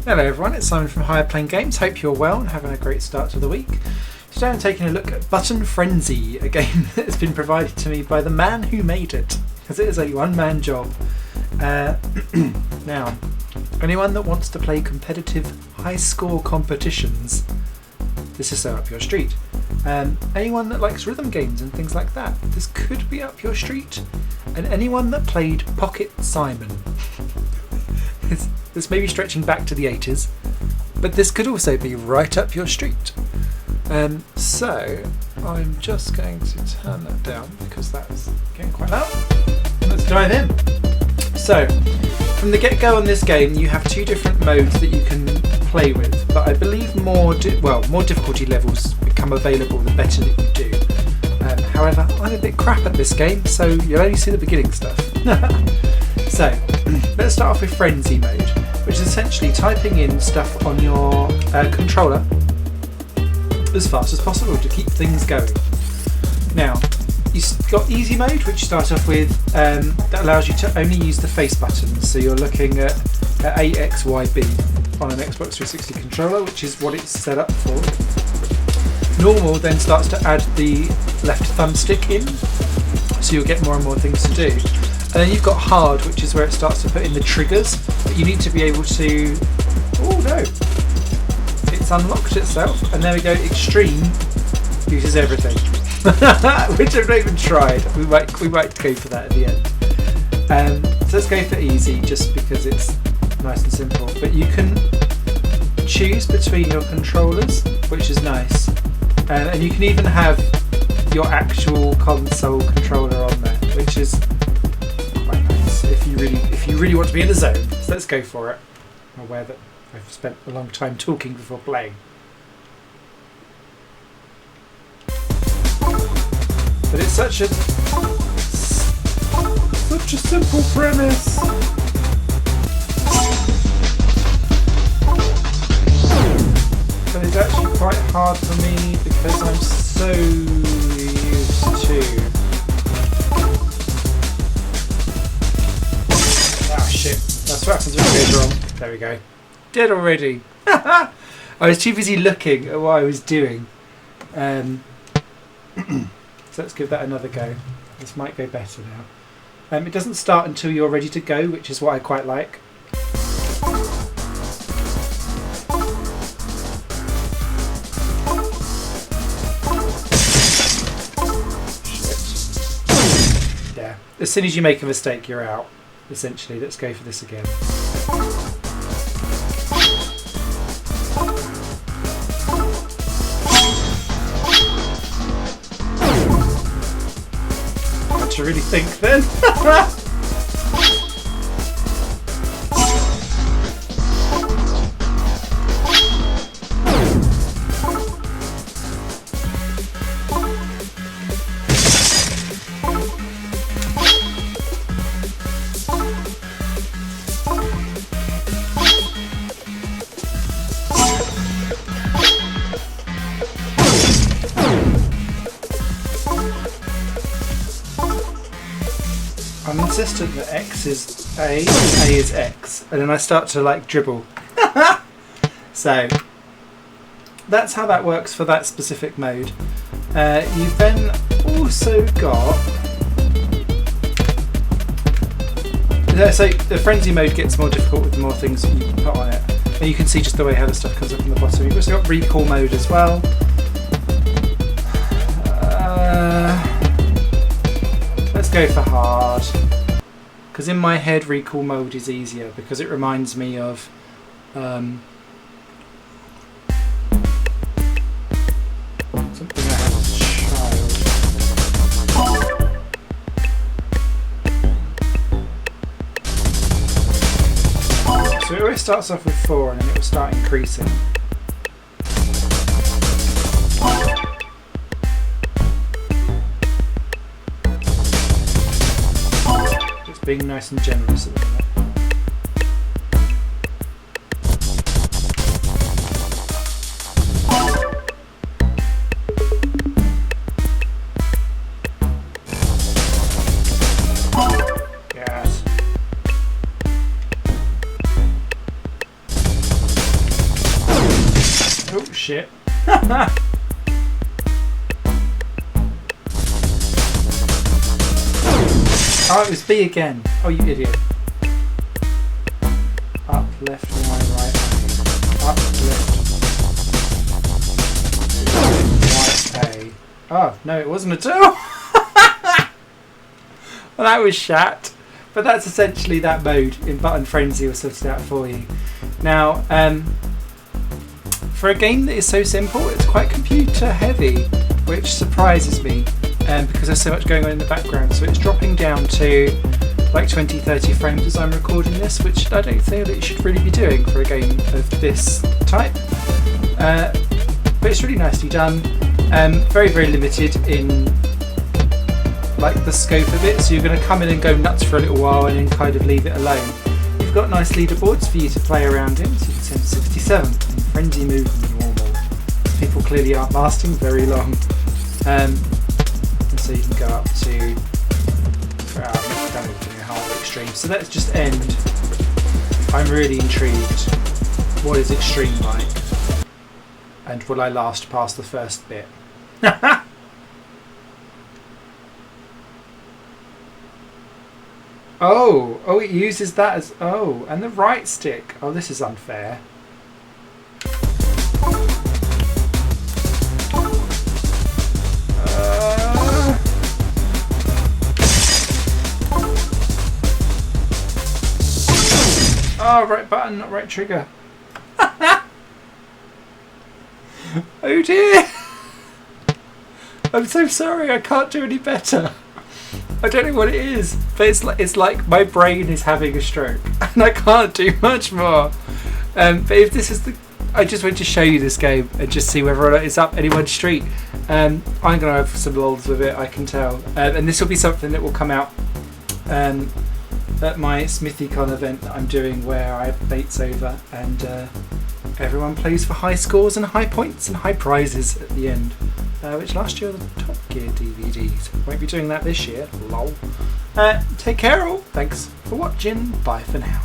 Hello everyone, it's Simon from Higher Plane Games. Hope you're well and having a great start to the week. Today I'm taking a look at Button Frenzy, a game that has been provided to me by the man who made it, because it is a one-man job. Now, anyone that wants to play competitive high-score competitions, this is so up your street. Anyone that likes rhythm games and things like that, this could be up your street. And anyone that played Pocket Simon. This may be stretching back to the 80s, but this could also be right up your street. So I'm just going to turn that down because that's getting quite loud. Let's dive in. So from the get-go on this game, you have two different modes that you can play with, but I believe more difficulty levels become available the better that you do. However, I'm a bit crap at this game, so you'll only see the beginning stuff. So let's start off with Frenzy mode, which is essentially typing in stuff on your controller as fast as possible to keep things going. Now, you've got Easy mode, which you start off with, that allows you to only use the face buttons. So you're looking at A, X, Y, B on an Xbox 360 controller, which is what it's set up for. Normal then starts to add the left thumbstick in, so you'll get more and more things to do. And then you've got Hard, which is where it starts to put in the triggers, but you need to be able to... Oh no! It's unlocked itself, and there we go, Extreme uses everything. Which I've not even tried. We might go for that at the end. So let's go for Easy, just because it's nice and simple. But you can choose between your controllers, which is nice. And you can even have your actual console controller on there, which is quite nice if you really want to be in the zone. So let's go for it. I'm aware that I've spent a long time talking before playing. But it's such a simple premise. But it's actually quite hard for me because I'm so used to... Ah shit, that's what happens when it goes wrong. There we go. Dead already. I was too busy looking at what I was doing. So let's give that another go. This might go better now. It doesn't start until you're ready to go, which is what I quite like. As soon as you make a mistake, you're out. Essentially, let's go for this again. Had to really think then. I'm insistent that X is A is X, and then I start to like dribble. So that's how that works for that specific mode. You've then also got... So the Frenzy mode gets more difficult with the more things you put on it. And you can see just the way how the stuff comes up on the bottom. You've also got Recall mode as well. Let's go for Hard, because in my head Recall mode is easier because it reminds me of something I had as a child. So it always starts off with 4 and then it will start increasing. Being nice and generous at the minute. Yes. shit. Oh, it was B again. Oh, you idiot. Up, left, right. Up, left. Right, A. Oh, no, it wasn't a 2. Well, that was shat. But that's essentially that mode in Button Frenzy was sorted out for you. Now, for a game that is so simple, it's quite computer heavy, which surprises me because there's so much going on in the background. So it's dropping down to like 20-30 frames as I'm recording this, which I don't feel that you should really be doing for a game of this type. But it's really nicely done. Very, very limited in like the scope of it, so you're going to come in and go nuts for a little while and then kind of leave it alone. You've got nice leaderboards for you to play around in, so you can send 67 in frenzy mode and normal. People clearly aren't lasting very long, and so you can go up to hard extreme. So let's just end. I'm really intrigued. What is extreme like? And will I last past the first bit? Oh, it uses that as... Oh, and the right stick. Oh, this is unfair. Oh, right button, not right trigger. Oh dear. I'm so sorry, I can't do any better. I don't know what it is, but it's like my brain is having a stroke and I can't do much more. But if this is I just want to show you this game and just see whether or not it's up anyone's street. I'm going to have some lols with it, I can tell. And this will be something that will come out at my SmithyCon event that I'm doing, where I have mates over and everyone plays for high scores and high points and high prizes at the end. Which last year were the Top Gear DVDs. Won't be doing that this year. Lol. Take care all. Thanks for watching. Bye for now.